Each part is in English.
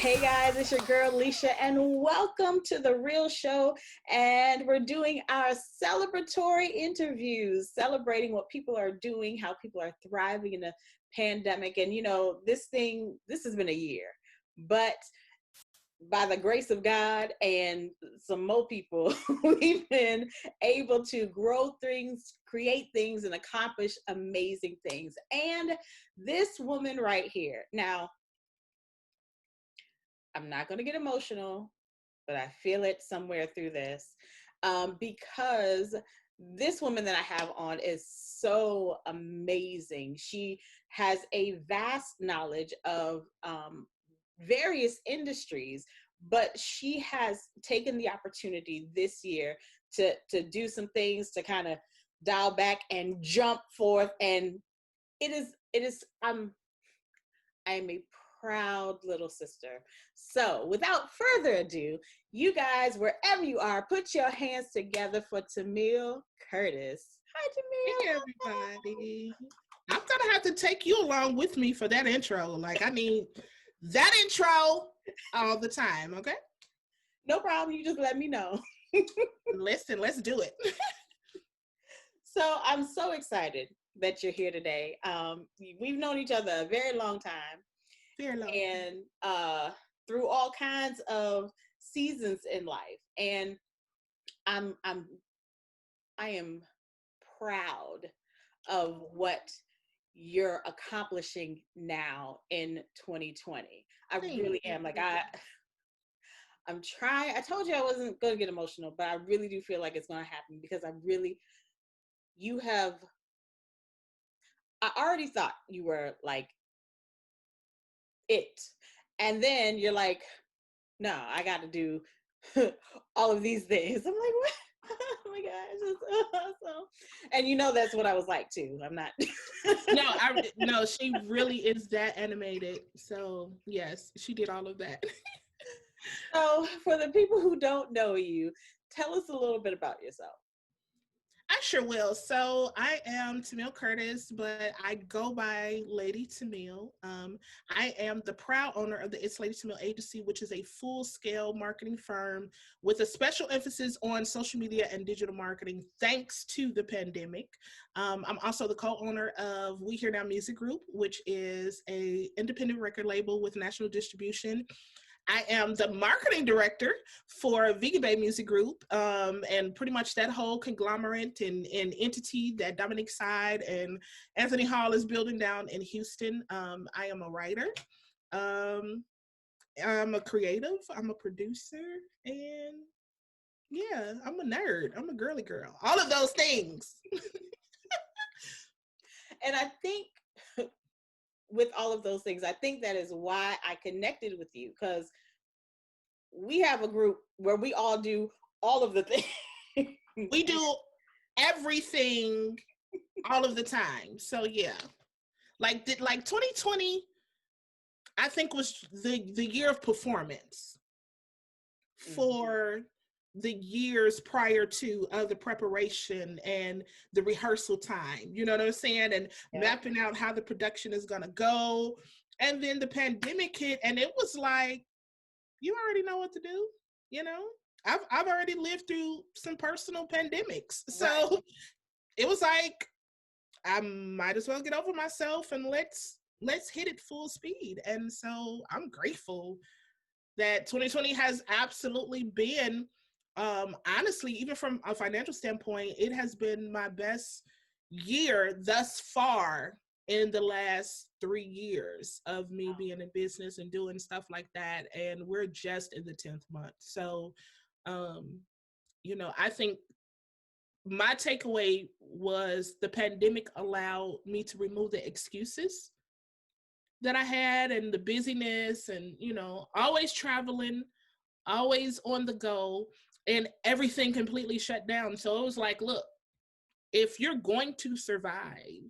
Hey guys, it's your girl Leisha, and welcome to The Real Show. And we're doing our celebratory interviews, celebrating what people are doing, how people are thriving in the pandemic. And this has been a year, but by the grace of God and some more people, we've been able to grow things, create things, and accomplish amazing things. And this woman right here, now, I'm not going to get emotional, but I feel it somewhere through this, because this woman that I have on is so amazing. She has a vast knowledge of various industries, but she has taken the opportunity this year to do some things to kind of dial back and jump forth. And I am a proud little sister. So without further ado, you guys, wherever you are, put your hands together for TMil Curtis. Hi, Hey TMil. everybody. I'm gonna have to take you along with me for that intro. Like I need that intro all the time, okay? No problem. You just let me know. Listen, let's do it. So I'm so excited that you're here today. We've known each other a very long time, Fear low. and through all kinds of seasons in life. And I'm I'm I am proud of what you're accomplishing now in 2020. I Thank really you. am. I'm trying. I told you I wasn't going to get emotional, but I really do feel like it's going to happen because you have, I already thought you were like it. And then you're like, no, I got to do all of these things. I'm like, what? Oh my gosh, it's awesome. And that's what I was like too. I'm not. No, she really is that animated. So yes, she did all of that. So, for the people who don't know you, tell us a little bit about yourself. I sure will. So I am TMil Curtis, but I go by Lady TMil. I am the proud owner of the It's Lady TMil Agency, which is a full-scale marketing firm with a special emphasis on social media and digital marketing, thanks to the pandemic. I'm also the co-owner of We Hear Now Music Group, which is a independent record label with national distribution. I am the marketing director for Vegan Bay Music Group, and pretty much that whole conglomerate and entity that Dominic Side and Anthony Hall is building down in Houston. I am a writer. Um, I'm a creative. I'm a producer. And yeah, I'm a nerd. I'm a girly girl. All of those things. And I think with all of those things, I think that is why I connected with you, because we have a group where we all do all of the things. We do everything all of the time. So yeah. Like 2020 I think was the year of performance for the years prior to the preparation and the rehearsal time. You know what I'm saying? And mapping out how the production is gonna go. And then the pandemic hit, and it was like, you already know what to do. You know, I've already lived through some personal pandemics, so Right. it was like I might as well get over myself and let's hit it full speed. And so I'm grateful that 2020 has absolutely been, honestly, even from a financial standpoint, it has been my best year thus far in the last 3 years of me being in business and doing stuff like that. And we're just in the 10th month. So, um, I think my takeaway was the pandemic allowed me to remove the excuses that I had and the busyness and, always traveling, always on the go, and everything completely shut down. So it was like, look, if you're going to survive,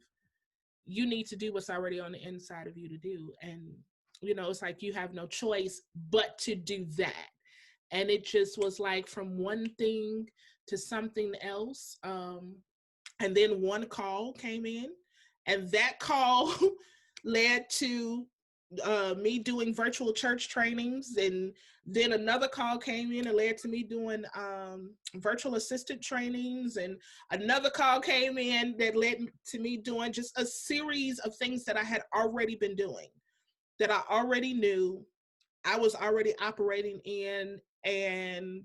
you need to do what's already on the inside of you to do. And, it's like you have no choice but to do that. And it just was like from one thing to something else. And then one call came in, and that call led to me doing virtual church trainings, and then another call came in and led to me doing virtual assistant trainings, and another call came in that led to me doing just a series of things that I had already been doing, that I already knew, I was already operating in, and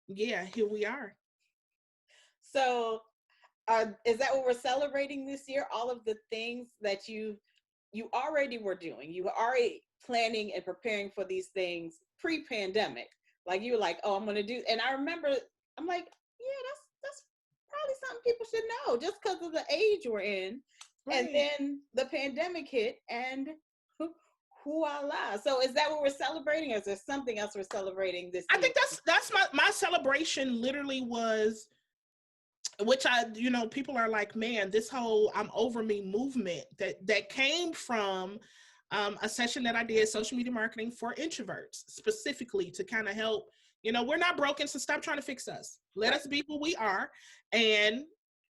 yeah, here we are. So, is that what we're celebrating this year? All of the things that you already were doing. You were already planning and preparing for these things pre-pandemic. Like you were like, oh, I'm gonna do. And I remember, I'm like, yeah, that's probably something people should know, just because of the age we're in. And Right. then the pandemic hit, and voila. So is that what we're celebrating, or is there something else we're celebrating this I year? think that's my celebration literally was, which I, people are like, man, this whole I'm over me movement that came from a session that I did, social media marketing for introverts, specifically to kind of help. We're not broken, so stop trying to fix us. Let Right. us be who we are, and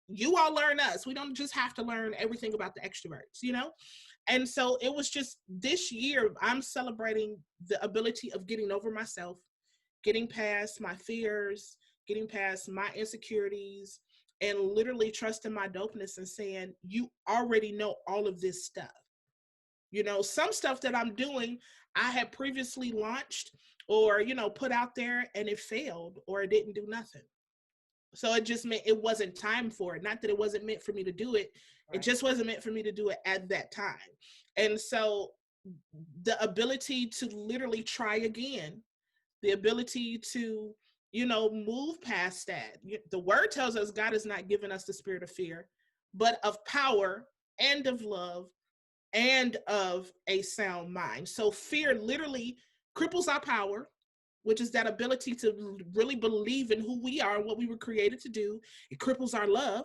you all learn us. We don't just have to learn everything about the extroverts. And so it was just this year, I'm celebrating the ability of getting over myself, getting past my fears, getting past my insecurities, and literally trusting my dopeness and saying, you already know all of this stuff. Some stuff that I'm doing, I had previously launched or, put out there, and it failed or it didn't do nothing. So it just meant it wasn't time for it. Not that it wasn't meant for me to do it. It Right. just wasn't meant for me to do it at that time. And so the ability to literally try again, the ability to, move past that. The word tells us God has not given us the spirit of fear, but of power and of love and of a sound mind. So fear literally cripples our power, which is that ability to really believe in who we are and what we were created to do. It cripples our love,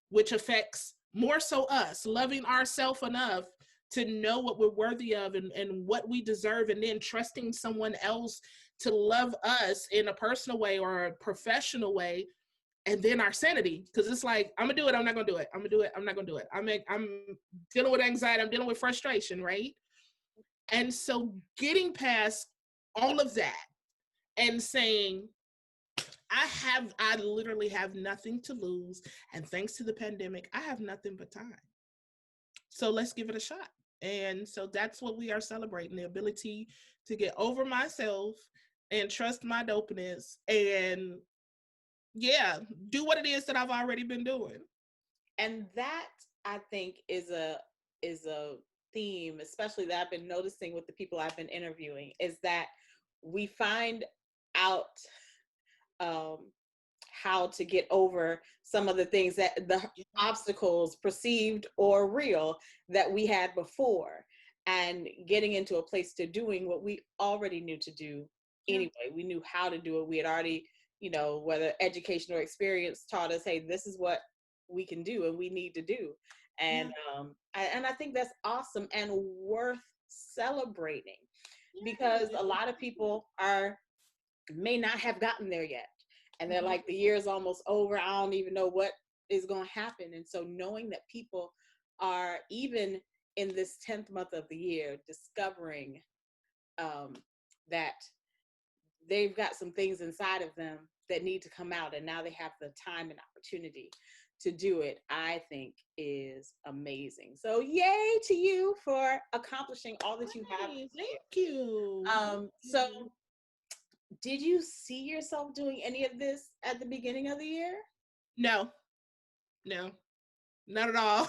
which affects more so us loving ourselves enough to know what we're worthy of, and what we deserve, and then trusting someone else to love us in a personal way or a professional way. And then our sanity, because it's like, I'm gonna do it, I'm not gonna do it, I'm gonna do it, I'm not gonna do it. I'm dealing with anxiety, I'm dealing with frustration, right? And so getting past all of that and saying, I literally have nothing to lose, and thanks to the pandemic, I have nothing but time. So let's give it a shot. And so that's what we are celebrating, the ability to get over myself and trust my dopeness, and yeah, do what it is that I've already been doing. And that, I think, is a theme, especially that I've been noticing with the people I've been interviewing, is that we find out um, how to get over some of the things, that the Yeah. obstacles, perceived or real, that we had before, and getting into a place to doing what we already knew to do Yeah. anyway. We knew how to do it. We had already, whether education or experience taught us, hey, this is what we can do and we need to do. And Yeah. I think that's awesome and worth celebrating, because Yeah. a lot of people may not have gotten there yet, and they're Mhm. like, the year is almost over, I don't even know what is going to happen. And so knowing that people are, even in this 10th month of the year, discovering um, that they've got some things inside of them that need to come out, and now they have the time and opportunity to do it, I think is amazing. So yay to you for accomplishing all that you have Hey, this year. thank you. Thank So you. did you see yourself doing any of this at the beginning of the year? No, no, not at all.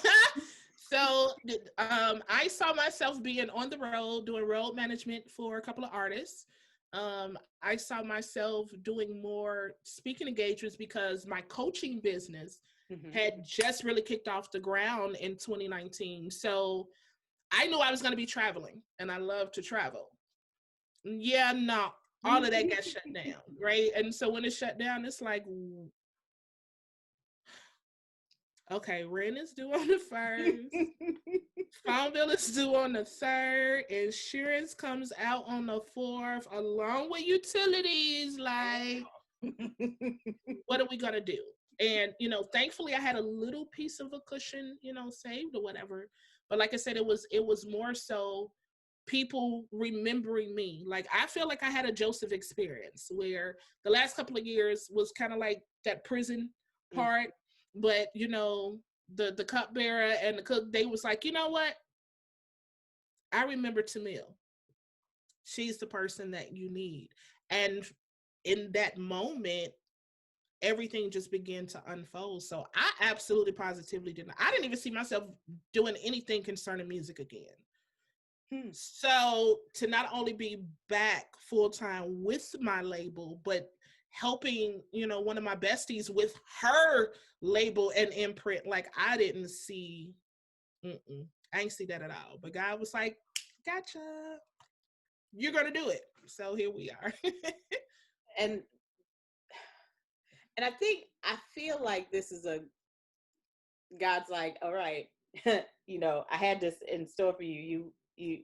So I saw myself being on the road doing road management for a couple of artists. I saw myself doing more speaking engagements because my coaching business Mm-hmm. had just really kicked off the ground in 2019. So I knew I was going to be traveling, and I love to travel. Yeah, no, all of that got shut down, right? And so when it shut down, it's like, okay, rent is due on the first, phone bill is due on the third, insurance comes out on the fourth, along with utilities. Like, what are we gonna do? And, thankfully I had a little piece of a cushion, saved or whatever. But like I said, it was more so people remembering me. Like, I feel like I had a Joseph experience where the last couple of years was kind of like that prison part. But, the cupbearer and the cook, they was like, you know what? I remember TMil. She's the person that you need. And in that moment, everything just began to unfold. So I absolutely positively didn't. I didn't even see myself doing anything concerning music again. So to not only be back full time with my label, but helping, one of my besties with her label and imprint, like I didn't see, I ain't see that at all. But God was like, gotcha. You're going to do it. So here we are. and I feel like this is God's like, all right, I had this in store for you. I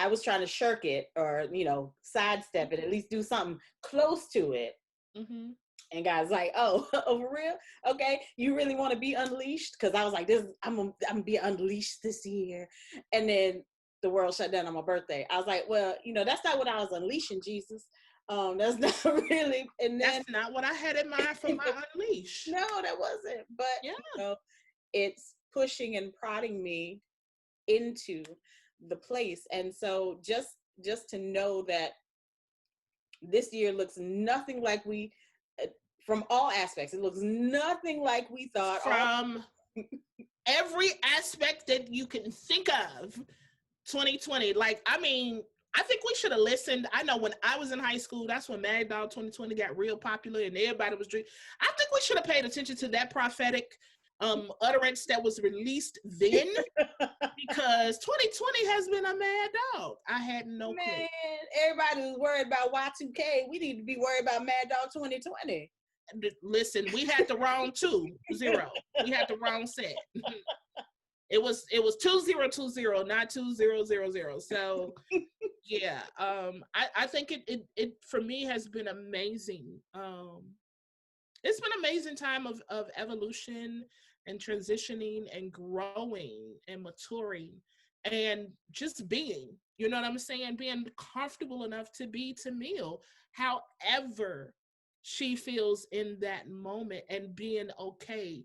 was trying to shirk it or, sidestep it, at least do something close to it. Mm-hmm. And God's like, oh, for real? Okay, you really want to be unleashed? Because I was like, I'm gonna be unleashed this year. And then the world shut down on my birthday. I was like, well, that's not what I was unleashing, Jesus. That's not really. And then, that's not what I had in mind for my unleash. No, that wasn't. But yeah, it's pushing and prodding me into the place. And so just to know that this year looks nothing like we, from all aspects, it looks nothing like we thought. From every aspect that you can think of, 2020. Like, I think we should have listened. I know when I was in high school, that's when Mad Dog 2020 got real popular and everybody was drinking. I think we should have paid attention to that prophetic utterance that was released then, because 2020 has been a mad dog. I had no clue. Everybody was worried about Y2K. We need to be worried about Mad Dog 2020. Listen, we had the wrong 20. We had the wrong set. It was 2020, not 2000. So yeah, I think it for me has been amazing. It's been an amazing time of evolution and transitioning and growing and maturing and just being, you know what I'm saying? Being comfortable enough to be TMil, however she feels in that moment, and being okay,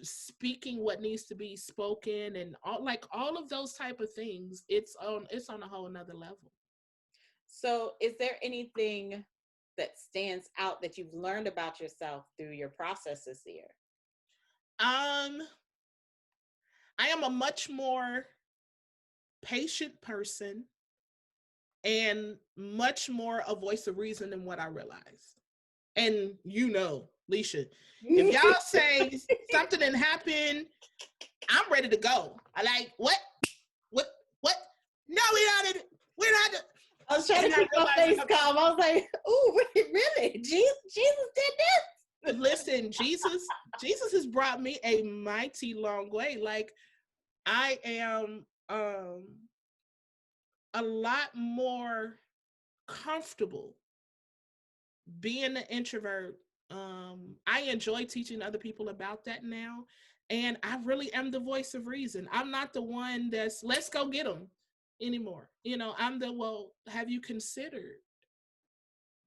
speaking what needs to be spoken, and all of those type of things. It's on a whole nother level. So is there anything that stands out that you've learned about yourself through your process this year? I am a much more patient person and much more a voice of reason than what I realized. And Leisha, if y'all say something didn't happen, I'm ready to go. I like, what? No, we're not. I was trying to keep my face calm. I was like, ooh, really? Jesus did this? Listen, Jesus has brought me a mighty long way. Like, I am a lot more comfortable being an introvert. I enjoy teaching other people about that now. And I really am the voice of reason. I'm not the one that's, let's go get them anymore. I'm the, well, have you considered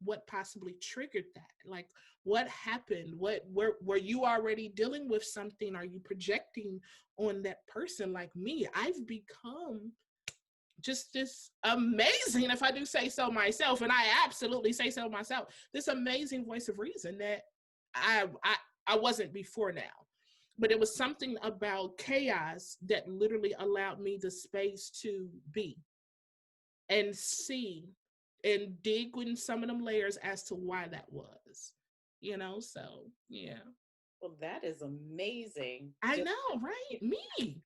what possibly triggered that? Like, what happened? Were you already dealing with something? Are you projecting on that person? Like me, I've become just this amazing, if I do say so myself, and I absolutely say so myself, this amazing voice of reason that I wasn't before now. But it was something about chaos that literally allowed me the space to be and see and dig in some of them layers as to why that was, so yeah. Well, that is amazing. I know, right? Me.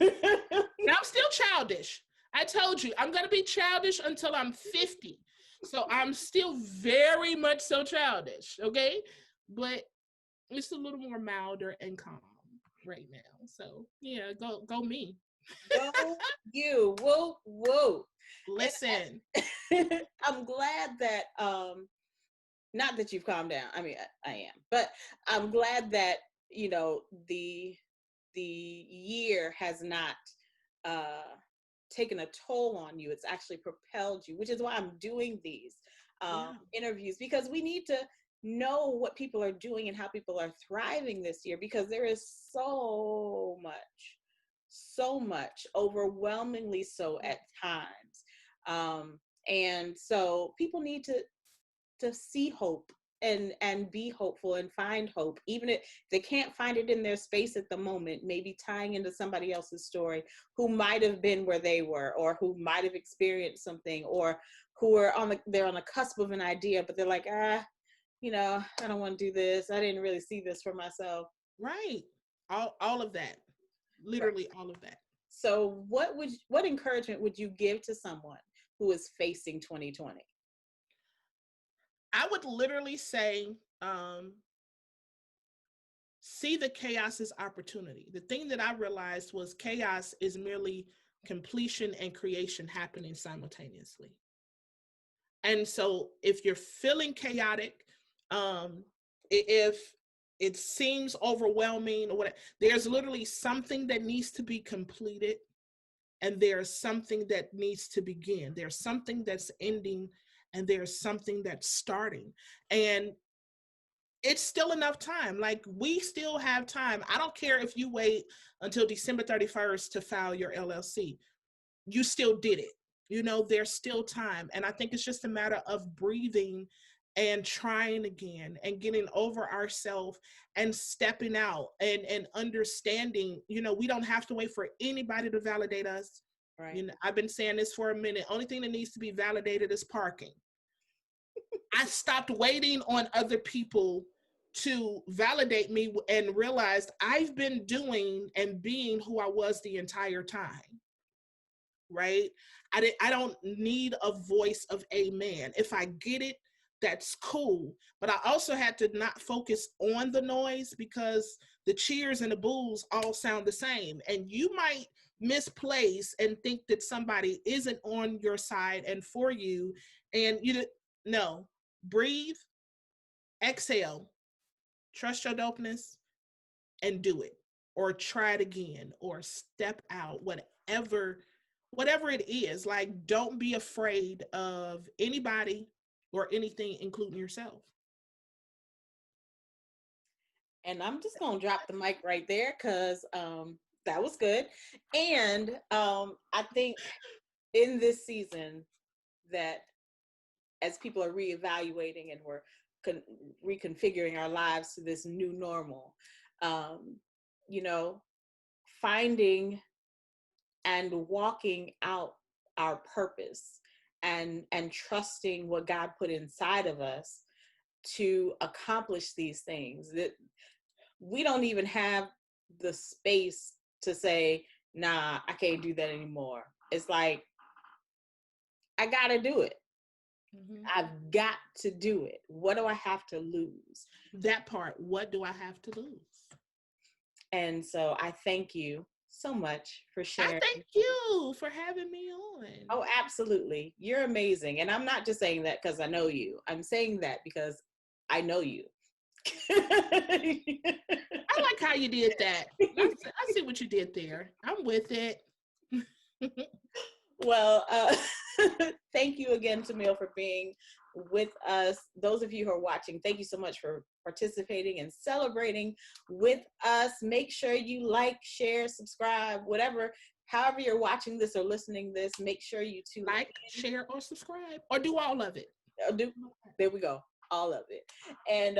And I'm still childish. I told you, I'm going to be childish until I'm 50. So I'm still very much so childish, okay? But it's a little more milder and calm right now. So yeah, go me. Go you. Whoa. Listen. I'm glad that Not that you've calmed down. I mean, I am, but I'm glad that, you know, the year has not uh, taken a toll on you. It's actually propelled you, which is why I'm doing these Yeah. interviews, because we need to know what people are doing and how people are thriving this year, because there is so much, overwhelmingly so at times. And so people need to see hope and be hopeful and find hope, even if they can't find it in their space at the moment, maybe tying into somebody else's story who might have been where they were, or who might have experienced something, or who are they're on the cusp of an idea, but they're like, you know, I don't want to do this, I didn't really see this for myself. Right. All of that. Literally all of that. So what encouragement would you give to someone who is facing 2020? I would literally say, see the chaos as opportunity. The thing that I realized was chaos is merely completion and creation happening simultaneously. And so if you're feeling chaotic, if it seems overwhelming or whatever, there's literally something that needs to be completed, and there's something that needs to begin. There's something that's ending, and there's something that's starting. And it's still enough time. Like, we still have time. I don't care if you wait until December 31st to file your LLC. You still did it. You know, there's still time. And I think it's just a matter of breathing and trying again and getting over ourselves and stepping out and understanding, you know, we don't have to wait for anybody to validate us. Right. You know, I've been saying this for a minute. Only thing that needs to be validated is parking. I stopped waiting on other people to validate me and realized I've been doing and being who I was the entire time. Right? I don't need a voice of amen. If I get it, that's cool. But I also had to not focus on the noise, because the cheers and the boos all sound the same. And you might misplace and think that somebody isn't on your side and for you. And you no, breathe, exhale, trust your dopeness, and do it, or try it again, or step out, whatever it is. Like, don't be afraid of anybody or anything, including yourself. And I'm just gonna drop the mic right there, because that was good. And I think in this season, that as people are reevaluating and we're reconfiguring our lives to this new normal, um, you know, finding and walking out our purpose, and trusting what God put inside of us to accomplish these things, that we don't even have the space to say, nah, I can't do that anymore. It's like, I gotta do it. Mm-hmm. I've got to do it. What do I have to lose? That part, what do I have to lose? And so I thank you so much for I sharing. thank you for having me on. Oh, absolutely. You're amazing. And I'm not just saying that because I know you. I'm saying that because I know you. I like how you did that. I see what you did there. I'm with it. Well, thank you again, TMil, for being with us. Those of you who are watching, thank you so much for participating and celebrating with us. Make sure you like, share, subscribe, whatever, however you're watching this or listening this, make sure you tune Like, share, or subscribe, or do all of it. there we go, all of it. And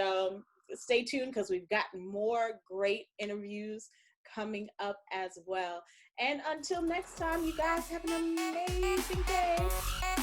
stay tuned, because we've got more great interviews coming up as well. And until next time, you guys have an amazing day. Bye.